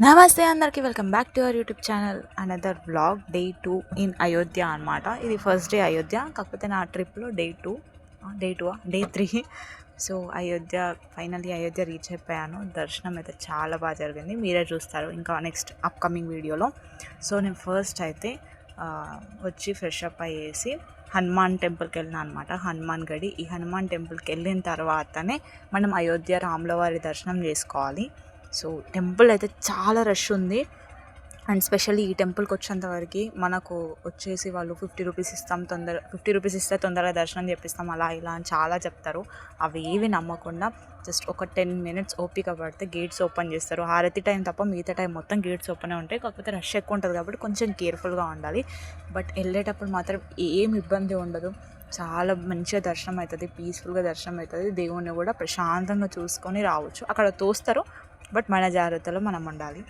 నమస్తే అందరికీ welcome back to our YouTube channel another vlog day 2 in Ayodhya అనమాట. ఇది ఫస్ట్ డే అయోధ్య, కాకపోతే నా ట్రిప్లో day 3. So Ayodhya finally Ayodhya reach అయిపోయాను. దర్శనం అయితే చాలా బాగా జరిగింది, మీరే చూస్తారు ఇంకా నెక్స్ట్ అప్కమింగ్ వీడియోలో. సో నేను ఫస్ట్ అయితే వచ్చి ఫ్రెష్ అప్ అయ్యేసి హనుమాన్ టెంపుల్కి వెళ్ళిన అనమాట. హనుమాన్ గడి. ఈ హనుమాన్ టెంపుల్కి వెళ్ళిన తర్వాతనే మనం అయోధ్య రాములవారి దర్శనం చేసుకోవాలి. సో టెంపుల్ అయితే చాలా రష్ ఉంది. అండ్ స్పెషల్లీ ఈ టెంపుల్కి వచ్చేంతవరకు మనకు వచ్చేసి వాళ్ళు 50 రూపీస్ ఇస్తాం, 50 రూపీస్ ఇస్తే తొందరగా దర్శనం చేపిస్తాం, అలా ఇలా అని చాలా చెప్తారు. అవి ఏవి నమ్మకుండా జస్ట్ ఒక 10 మినిట్స్ ఓపిక పడితే గేట్స్ ఓపెన్ చేస్తారు. హారతి టైం తప్ప మిగతా టైం మొత్తం గేట్స్ ఓపెన్ ఉంటాయి. కాకపోతే రష్ ఎక్కువ ఉంటుంది కాబట్టి కొంచెం కేర్ఫుల్గా ఉండాలి. బట్ వెళ్ళేటప్పుడు మాత్రం ఏం ఇబ్బంది ఉండదు. చాలా మంచిగా దర్శనం అవుతుంది, పీస్ఫుల్గా దర్శనం అవుతుంది. దేవుణ్ణి కూడా ప్రశాంతంగా చూసుకొని రావచ్చు. అక్కడ తోస్తారు, బట్ మన జాగ్రత్తలో మనం ఉండాలి.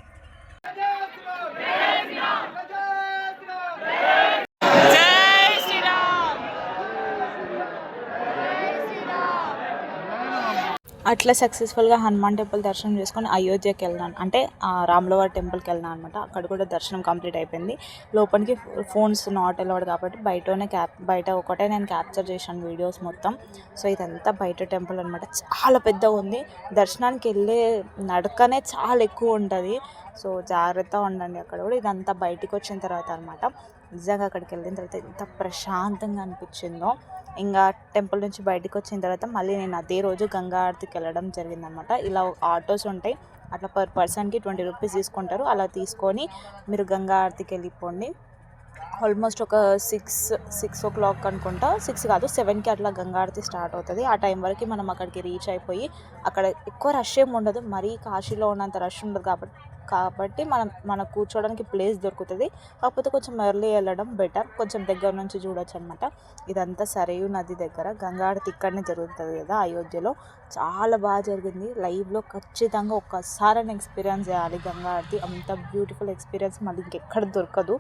అట్లా సక్సెస్ఫుల్గా హనుమాన్ టెంపుల్ దర్శనం చేసుకొని అయోధ్యకి వెళ్ళాను, అంటే రాములవారి టెంపుల్కి వెళ్ళాను అనమాట. అక్కడ కూడా దర్శనం కంప్లీట్ అయిపోయింది. లోపలికి ఫోన్స్ నాట్ అలౌడ్ కాబట్టి బయట ఒకటే నేను క్యాప్చర్ చేశాను వీడియోస్ మొత్తం. సో ఇదంతా బయట టెంపుల్ అనమాట. చాలా పెద్దగా ఉంది. దర్శనానికి వెళ్ళే నడకనే చాలా ఎక్కువ ఉంటుంది. సో జాగ్రత్తగా ఉండండి అక్కడ కూడా. ఇదంతా బయటికి వచ్చిన తర్వాత అనమాట. నిజంగా అక్కడికి వెళ్ళిన తర్వాత ఎంత ప్రశాంతంగా అనిపించిందో. ఇంకా టెంపుల్ నుంచి బయటకు వచ్చిన తర్వాత మళ్ళీ నేను అదే రోజు గంగా ఆరతికి వెళ్ళడం జరిగిందనమాట. ఇలా ఆటోస్ ఉంటాయి, అట్లా పర్ పర్సన్కి 20 రూపీస్ తీసుకుంటారు. అలా తీసుకొని మీరు గంగా ఆరతికి వెళ్ళిపోండి. ఆల్మోస్ట్ ఒక 6 ఓ క్లాక్ అనుకుంటా, 6 కాదు 7కి అట్లా గంగా ఆరతి స్టార్ట్ అవుతుంది. ఆ టైం వరకు మనం అక్కడికి రీచ్ అయిపోయి, అక్కడ ఎక్కువ రష్ ఏమి ఉండదు, మరీ కాశీలో ఉన్నంత రష్ ఉండదు కాబట్టి మనం కూర్చోవడానికి ప్లేస్ దొరుకుతుంది. కాకపోతే కొంచెం ఎర్లీ వెళ్ళడం బెటర్, కొంచెం దగ్గర నుంచి చూడొచ్చు అనమాట. ఇదంతా సరయూ నది దగ్గర గంగా ఆరతి ఇక్కడనే జరుగుతుంది కదా అయోధ్యలో. చాలా బాగా జరిగింది. లైవ్లో ఖచ్చితంగా ఒక్కసారి ఎక్స్పీరియన్స్ చేయాలి గంగా ఆరతి. అంత బ్యూటిఫుల్ ఎక్స్పీరియన్స్ మళ్ళీ ఇంకెక్కడ దొరకదు.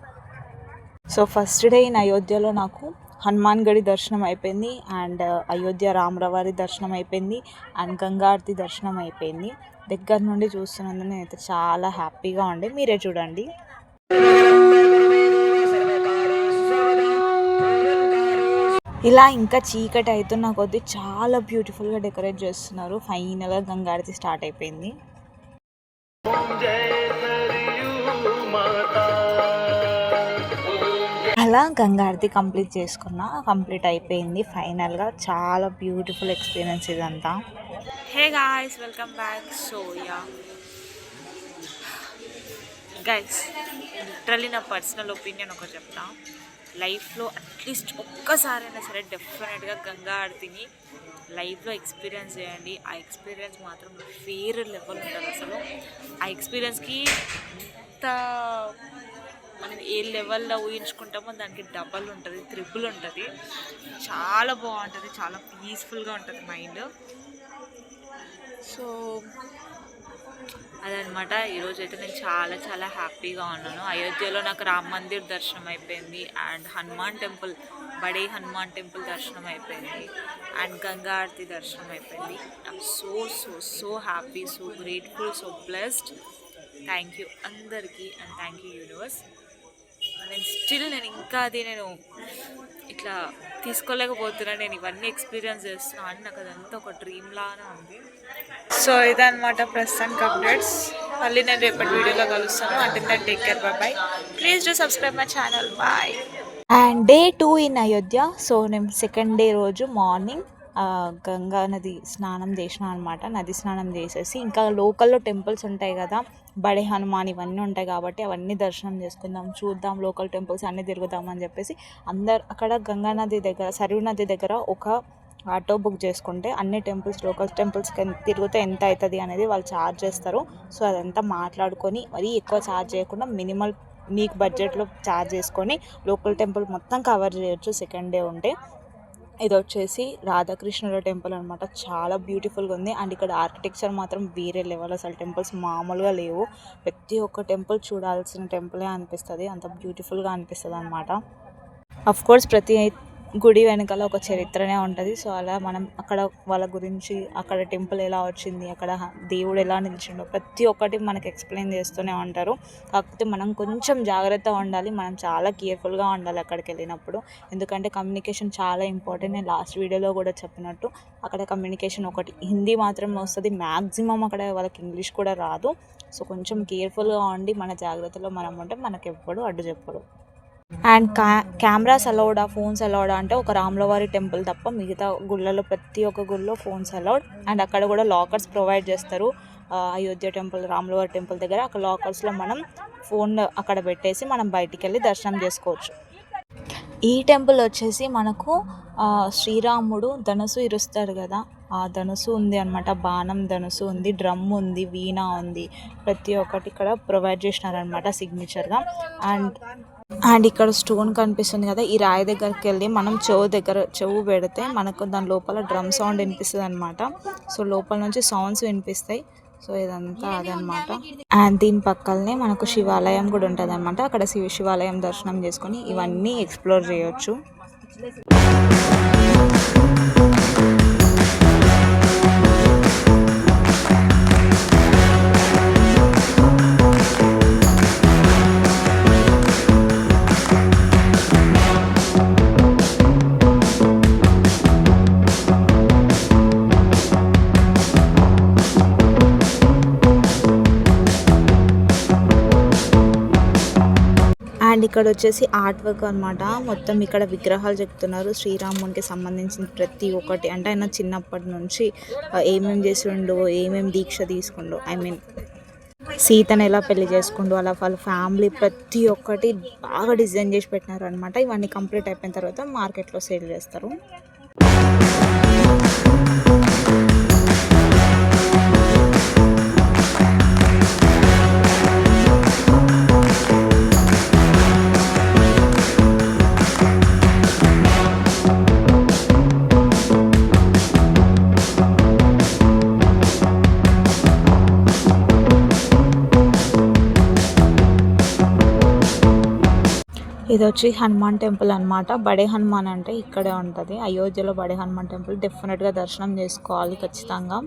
సో ఫస్ట్ డే ఇన్ అయోధ్యలో నాకు హనుమాన్ గడి దర్శనం అయిపోయింది, అండ్ అయోధ్య రాములవారి దర్శనం అయిపోయింది, అండ్ గంగా ఆరతి దర్శనం అయిపోయింది. దగ్గర నుండి చూస్తున్నందుకు నేనైతే చాలా హ్యాపీగా ఉండే, మీరే చూడండి. ఇలా ఇంకా చీకటి అవుతున్న కొద్దీ చాలా బ్యూటిఫుల్గా డెకరేట్ చేస్తున్నారు. ఫైనల్గా గంగా ఆరతి స్టార్ట్ అయిపోయింది. అలా గంగా ఆరతి కంప్లీట్ అయిపోయింది ఫైనల్గా. చాలా బ్యూటిఫుల్ ఎక్స్పీరియన్స్ ఇదంతా. Hey guys, welcome back. So guys, literally నా పర్సనల్ ఒపీనియన్ ఒకటి చెప్తా. లైఫ్లో అట్లీస్ట్ ఒక్కసారైనా సరే డెఫినెట్గా గంగా ఆరతిని లైఫ్లో ఎక్స్పీరియన్స్ చేయండి. ఆ ఎక్స్పీరియన్స్ మాత్రం వేరే లెవెల్ ఉంటుంది. అసలు ఆ ఎక్స్పీరియన్స్కి ఎంత మనం ఏ లెవెల్లో ఊహించుకుంటామో దానికి డబల్ ఉంటుంది, త్రిబుల్ ఉంటుంది. చాలా బాగుంటుంది, చాలా పీస్ఫుల్గా ఉంటుంది మైండ్. సో అదనమాట. ఈరోజు అయితే నేను చాలా చాలా హ్యాపీగా ఉన్నాను. అయోధ్యలో నాకు రామ్ మందిర్ దర్శనం అయిపోయింది, అండ్ హనుమాన్ టెంపుల్, బడే హనుమాన్ టెంపుల్ దర్శనం అయిపోయింది, అండ్ గంగా ఆరతి దర్శనం అయిపోయింది. I'm so so so happy, so grateful, so blessed. Thank you అందరికీ, అండ్ థ్యాంక్ యూ యూనివర్స్. నేను ఇంకా అది ఇట్లా తీసుకోలేకపోతున్నాను. నేను ఇవన్నీ ఎక్స్పీరియన్స్ చేస్తున్నాను అని నాకు అదంతా ఒక డ్రీమ్ లాగానే ఉంది. సో ఇదన్నమాట ప్రస్తుతానికి అప్డేట్స్. మళ్ళీ నేను రేపటి వీడియోలో కలుస్తాను. అంటే నేను take care, bye. Please do subscribe my channel, bye. And day 2 in Ayodhya. So నేను సెకండ్ డే రోజు మార్నింగ్ గంగా నది స్నానం చేసిన అనమాట. నది స్నానం చేసేసి ఇంకా లోకల్లో టెంపుల్స్ ఉంటాయి కదా, బడే హనుమాన్ ఇవన్నీ ఉంటాయి కాబట్టి అవన్నీ దర్శనం చేసుకుందాం, చూద్దాం, లోకల్ టెంపుల్స్ అన్నీ తిరుగుదామని చెప్పేసి అందరు అక్కడ గంగా నది దగ్గర, సరయూ నది దగ్గర ఒక ఆటో బుక్ చేసుకుంటే అన్ని టెంపుల్స్, లోకల్ టెంపుల్స్కి తిరిగితే ఎంత అవుతుంది అనేది వాళ్ళు ఛార్జ్ చేస్తారు. సో అదంతా మాట్లాడుకొని మరీ ఎక్కువ ఛార్జ్ చేయకుండా మినిమల్ మీకు బడ్జెట్లో ఛార్జ్ చేసుకొని లోకల్ టెంపుల్ మొత్తం కవర్ చేయొచ్చు సెకండ్ డే ఉంటే. ఇది వచ్చేసి రాధాకృష్ణుల టెంపుల్ అనమాట. చాలా బ్యూటిఫుల్గా ఉంది, అండ్ ఇక్కడ ఆర్కిటెక్చర్ మాత్రం వేరే లెవెల్. అసలు టెంపుల్స్ మామూలుగా లేవు. ప్రతి ఒక్క టెంపుల్ చూడాల్సిన టెంపులే అనిపిస్తుంది, అంత బ్యూటిఫుల్గా అనిపిస్తుంది అనమాట. అఫ్కోర్స్ గుడి వెనకాల ఒక చరిత్రనే ఉంటుంది. సో అలా మనం అక్కడ వాళ్ళ గురించి, అక్కడ టెంపుల్ ఎలా వచ్చింది, అక్కడ దేవుడు ఎలా నిలిచిండో ప్రతి ఒక్కటి మనకు ఎక్స్ప్లెయిన్ చేస్తూనే ఉంటారు. కాకపోతే మనం కొంచెం జాగ్రత్తగా ఉండాలి, మనం చాలా కేర్ఫుల్గా ఉండాలి అక్కడికి వెళ్ళినప్పుడు. ఎందుకంటే కమ్యూనికేషన్ చాలా ఇంపార్టెంట్. నేను లాస్ట్ వీడియోలో కూడా చెప్పినట్టు అక్కడ కమ్యూనికేషన్ ఒకటి హిందీ మాత్రమే వస్తుంది, మ్యాక్సిమం అక్కడ వాళ్ళకి ఇంగ్లీష్ కూడా రాదు. సో కొంచెం కేర్ఫుల్గా ఉండి మన జాగ్రత్తలో మనం ఉంటే మనకు ఎప్పుడు అడ్డు చెప్పడు. అండ్ కెమెరాస్ అలౌడా, ఫోన్స్ అలౌడా అంటే ఒక రాములవారి టెంపుల్ తప్ప మిగతా గుళ్ళలో ప్రతి ఒక్క గుళ్ళో ఫోన్స్ అలౌడ్. అండ్ అక్కడ కూడా లాకర్స్ ప్రొవైడ్ చేస్తారు. అయోధ్య టెంపుల్, రాములవారి టెంపుల్ దగ్గర అక్కడ లాకర్స్లో మనం ఫోన్ అక్కడ పెట్టేసి మనం బయటికి వెళ్ళి దర్శనం చేసుకోవచ్చు. ఈ టెంపుల్ వచ్చేసి మనకు శ్రీరాముడు ధనుసు ఇరుస్తాడు కదా, ఆ ధనుసు ఉంది అనమాట. బాణం ధనుసు ఉంది, డ్రమ్ ఉంది, వీణ ఉంది, ప్రతి ఒక్కటి ఇక్కడ ప్రొవైడ్ చేసినారనమాట సిగ్నేచర్గా. అండ్ ఇక్కడ స్టోన్ కనిపిస్తుంది కదా, ఈ రాయి దగ్గరికి వెళ్ళి మనం చెవు పెడితే మనకు దాని లోపల డ్రమ్ సౌండ్ వినిపిస్తుంది అనమాట. సో లోపల నుంచి సౌండ్స్ వినిపిస్తాయి. సో ఇదంతా అదనమాట. అండ్ దీని పక్కనే మనకు శివాలయం కూడా ఉంటుంది అనమాట. అక్కడ శివాలయం దర్శనం చేసుకొని ఇవన్నీ ఎక్స్ప్లోర్ చేయొచ్చు. అండ్ ఇక్కడ వచ్చేసి ఆర్ట్ వర్క్ అనమాట. మొత్తం ఇక్కడ విగ్రహాలు చెప్తున్నారు శ్రీరామునికి సంబంధించిన ప్రతి ఒక్కటి. అంటే ఆయన చిన్నప్పటి నుంచి ఏమేమి చేసిండో, ఏమేమి దీక్ష తీసుకుండో, సీతను ఎలా పెళ్లి చేసుకుండో, అలా వాళ్ళ ఫ్యామిలీ ప్రతి ఒక్కటి బాగా డిజైన్ చేసి పెట్టినారు అనమాట. ఇవన్నీ కంప్లీట్ అయిపోయిన తర్వాత మార్కెట్లో సేల్ చేస్తారు. ఇది వచ్చి హనుమాన్ టెంపుల్ అనమాట. బడే హనుమాన్ అంటే ఇక్కడే ఉంటుంది, అయోధ్యలో బడే హనుమాన్ టెంపుల్. డెఫినెట్గా దర్శనం చేసుకోవాలి ఖచ్చితంగా.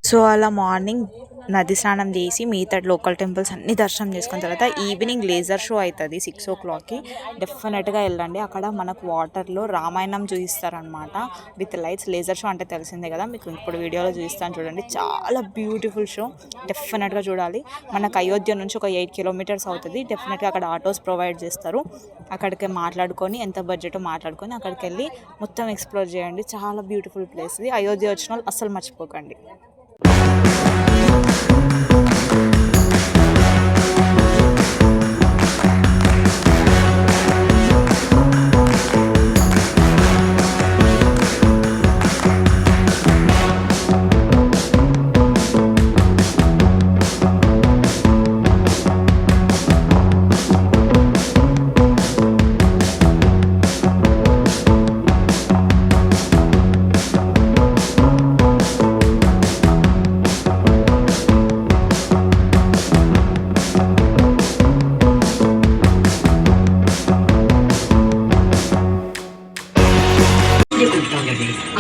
సో అలా మార్నింగ్ నది స్నానం చేసి మిగతా లోకల్ టెంపుల్స్ అన్ని దర్శనం చేసుకున్న తర్వాత ఈవినింగ్ లేజర్ షో అవుతుంది 6 o'clockకి. డెఫినెట్గా వెళ్ళండి. అక్కడ మనకు వాటర్లో రామాయణం చూపిస్తారనమాట విత్ లైట్స్. లేజర్ షో అంటే తెలిసిందే కదా, మీకు ఇప్పుడు వీడియోలో చూపిస్తాను చూడండి. చాలా బ్యూటిఫుల్ షో, డెఫినెట్గా చూడాలి. మనకు అయోధ్య నుంచి ఒక 8 kilometers అవుతుంది. డెఫినెట్గా అక్కడ ఆటోస్ ప్రొవైడ్ చేస్తారు. అక్కడికి మాట్లాడుకొని ఎంత బడ్జెట్ మాట్లాడుకొని అక్కడికి వెళ్ళి మొత్తం ఎక్స్ప్లోర్ చేయండి. చాలా బ్యూటిఫుల్ ప్లేస్ ఇది. అయోధ్య వచ్చిన వాళ్ళు అస్సలు మర్చిపోకండి.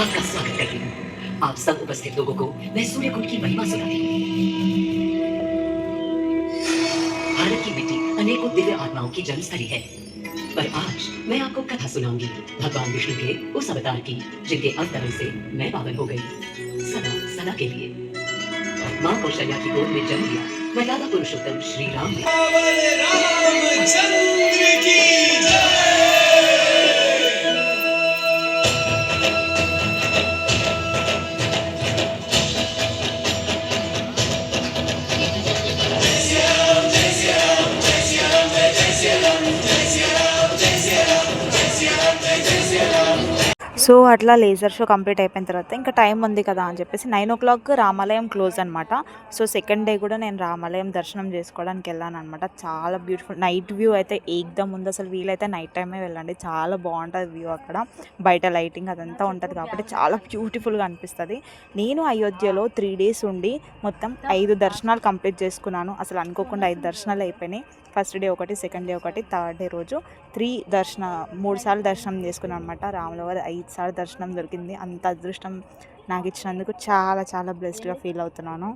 आपका स्वागत करती हूँ। आप सब उपस्थित लोगों को मैं सूर्यकुंड की महिमा सुनाती हूँ। भारत की मिट्टी अनेकों दिव्य आत्माओं की जन्मस्थली है, पर आज मैं आपको कथा सुनाऊंगी भगवान विष्णु के उस अवतार की जिनके अवतरण से मैं पावन हो गई। सदा सदा के लिए। माँ कौशल्या की गोद में जन्म लिया मर्यादा पुरुषोत्तम श्री राम ने। సో అట్లా లేజర్ షో కంప్లీట్ అయిపోయిన తర్వాత ఇంకా టైం ఉంది కదా అని చెప్పేసి 9 రామాలయం క్లోజ్ అనమాట. సో సెకండ్ డే కూడా నేను రామాలయం దర్శనం చేసుకోవడానికి వెళ్ళాను అనమాట. చాలా బ్యూటిఫుల్ నైట్ వ్యూ అయితే ఏకదమ్ ఉంది. అసలు వీలైతే నైట్ టైమే వెళ్ళండి, చాలా బాగుంటుంది వ్యూ. అక్కడ బయట లైటింగ్ అదంతా ఉంటుంది కాబట్టి చాలా బ్యూటిఫుల్గా అనిపిస్తుంది. నేను అయోధ్యలో 3 days ఉండి మొత్తం 5 దర్శనాలు కంప్లీట్ చేసుకున్నాను. అసలు అనుకోకుండా 5 దర్శనాలు అయిపోయినాయి. ఫస్ట్ డే ఒకటి, సెకండ్ డే ఒకటి, థర్డ్ డే రోజు 3 సార్లు దర్శనం చేసుకున్నాను అనమాట. రాముల వారి 5 సార్లు దర్శనం దొరికింది. అంత అదృష్టం నాకు ఇచ్చినందుకు చాలా చాలా బ్లెస్డ్గా ఫీల్ అవుతున్నాను.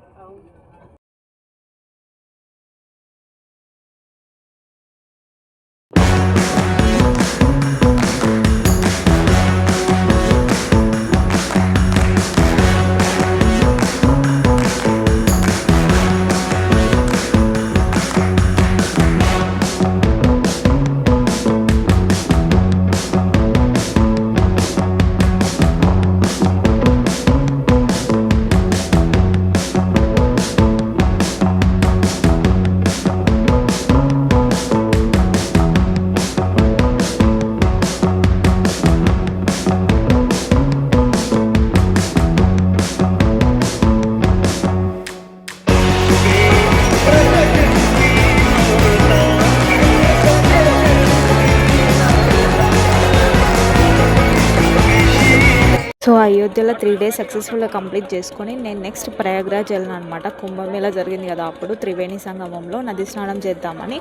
సో అయోధ్యలో 3 days సక్సెస్ఫుల్గా కంప్లీట్ చేసుకొని నేను నెక్స్ట్ ప్రయాగ్రాజ్ వెళ్ళాను అనమాట. కుంభమేళా జరిగింది కదా, అప్పుడు త్రివేణి సంగమంలో నది స్నానం చేద్దామని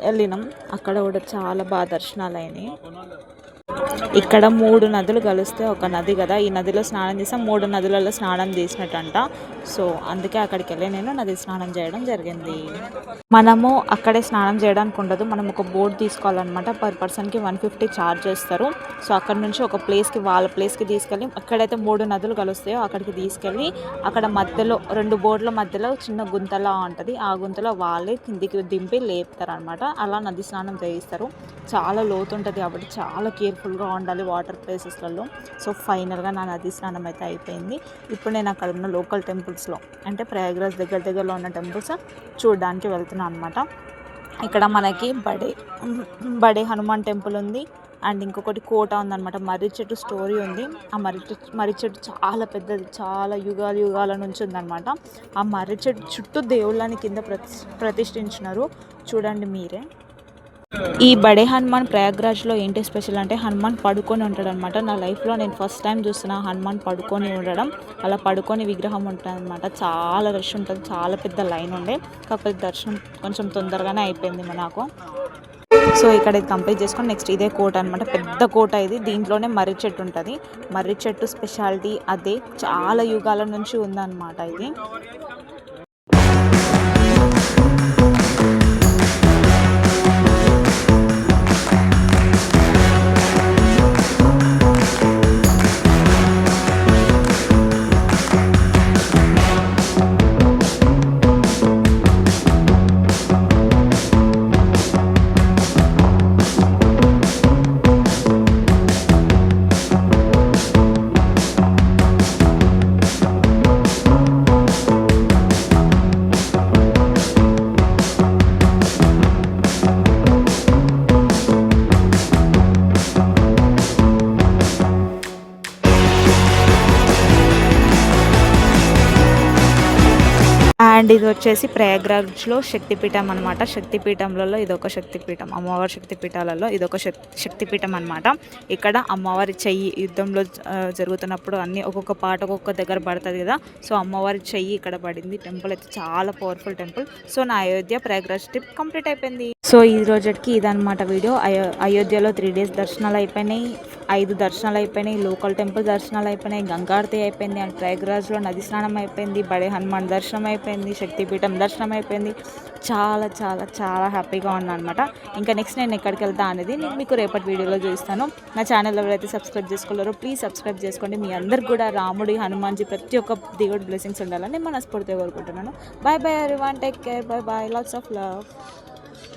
వెళ్ళినాం. అక్కడ కూడా చాలా బాగా దర్శనాలు అయినాయి. ఇక్కడ 3 నదులు కలిస్తే ఒక నది కదా, ఈ నదిలో స్నానం చేసాం. 3 నదులలో స్నానం చేసినట్టంట. సో అందుకే అక్కడికి వెళ్ళి నేను నది స్నానం చేయడం జరిగింది. మనము అక్కడే స్నానం చేయడానికి ఉండదు, మనం ఒక బోట్ తీసుకోవాలన్నమాట. పర్ పర్సన్కి 150 ఛార్జ్ చేస్తారు. సో అక్కడ నుంచి ఒక ప్లేస్కి, వాళ్ళ ప్లేస్కి తీసుకెళ్ళి, ఎక్కడైతే 3 నదులు కలుస్తాయో అక్కడికి తీసుకెళ్ళి, అక్కడ మధ్యలో 2 బోట్ల మధ్యలో చిన్న గుంతలా ఉంటుంది. ఆ గుంతలో వాళ్ళే కిందికి దింపి లేపుతారనమాట. అలా నది స్నానం చేయిస్తారు. చాలా లోతు ఉంటుంది కాబట్టి చాలా కేర్ఫుల్గా ఉండాలి వాటర్ ప్లేసెస్లలో. సో ఫైనల్గా నా నది స్నానం అయితే అయిపోయింది. ఇప్పుడు నేను అక్కడ ఉన్న లోకల్ టెంపుల్స్లో, అంటే ప్రయాగ్రాజ్ దగ్గరలో ఉన్న టెంపుల్స్ చూడడానికి వెళ్తున్నాను అనమాట. ఇక్కడ మనకి బడే హనుమాన్ టెంపుల్ ఉంది. అండ్ ఇంకొకటి కోట ఉందన్నమాట. మర్రి చెట్టు స్టోరీ ఉంది. ఆ మర్రి చెట్టు చాలా పెద్దది, చాలా యుగాల నుంచి ఉందన్నమాట. ఆ మర్రి చెట్టు చుట్టూ దేవుళ్ళని కింద ప్రతిష్ఠించినారు. చూడండి మీరే. ఈ బడే హనుమాన్ ప్రయాగ్రాజ్లో ఏంటి స్పెషల్ అంటే హనుమాన్ పడుకొని ఉంటాడు అనమాట. నా లైఫ్లో నేను ఫస్ట్ టైం చూస్తున్నా హనుమాన్ పడుకొని ఉండడం. అలా పడుకొని విగ్రహం ఉంటుంది అనమాట. చాలా రష్ ఉంటుంది, చాలా పెద్ద లైన్ ఉండే. కాకపోతే దర్శనం కొంచెం తొందరగానే అయిపోయింది నాకు. సో ఇక్కడ ఇది కంప్లీట్ చేసుకొని నెక్స్ట్ ఇదే కోట అనమాట. పెద్ద కోట ఇది. దీంట్లోనే మర్రి చెట్టు ఉంటుంది. మర్రి చెట్టు స్పెషాలిటీ అదే, చాలా యుగాల నుంచి ఉందన్నమాట ఇది. అండ్ ఇది వచ్చేసి ప్రయాగ్రాజ్లో శక్తిపీఠం అనమాట. శక్తిపీఠంలలో ఇదొక శక్తిపీఠం, అమ్మవారి శక్తిపీఠాలలో ఇదొక శక్తిపీఠం అనమాట. ఇక్కడ అమ్మవారి చెయ్యి యుద్ధంలో జరుగుతున్నప్పుడు అన్ని ఒక్కొక్క పాట ఒక్కొక్క దగ్గర పడుతుంది కదా. సో అమ్మవారి చెయ్యి ఇక్కడ పడింది. టెంపుల్ అయితే చాలా పవర్ఫుల్ టెంపుల్. సో నా అయోధ్య ప్రయాగ్రాజ్ ట్రిప్ కంప్లీట్ అయిపోయింది. సో ఈ రోజుకి ఇదన్నమాట వీడియో. అయోధ్యలో 3 డేస్ దర్శనాలు అయిపోయినాయి, 5 దర్శనాలు అయిపోయినాయి, లోకల్ టెంపుల్ దర్శనాలు అయిపోయినాయి, గంగారతి అయిపోయింది, అండ్ ప్రయాగ్రాజ్లో నది స్నానం అయిపోయింది, బడే హనుమాన్ దర్శనం అయిపోయింది, శక్తిపీఠం దర్శనం అయిపోయింది. చాలా చాలా చాలా హ్యాపీగా ఉన్నాను అనమాట. ఇంకా నెక్స్ట్ నేను ఎక్కడికి వెళ్తా అనేది నేను మీకు రేపటి వీడియోలో చూపిస్తాను. నా ఛానల్ ఎవరైతే సబ్స్క్రైబ్ చేసుకోలేరో ప్లీజ్ సబ్స్క్రైబ్ చేసుకోండి. మీ అందరికి కూడా రాముడి, హనుమాన్జీ ప్రతి ఒక్క దేవుడి బ్లెస్సింగ్స్ ఉండాలని నేను మనస్ఫూర్తిగా కోరుకుంటున్నాను. Bye bye everyone, take care, bye bye, lots of love.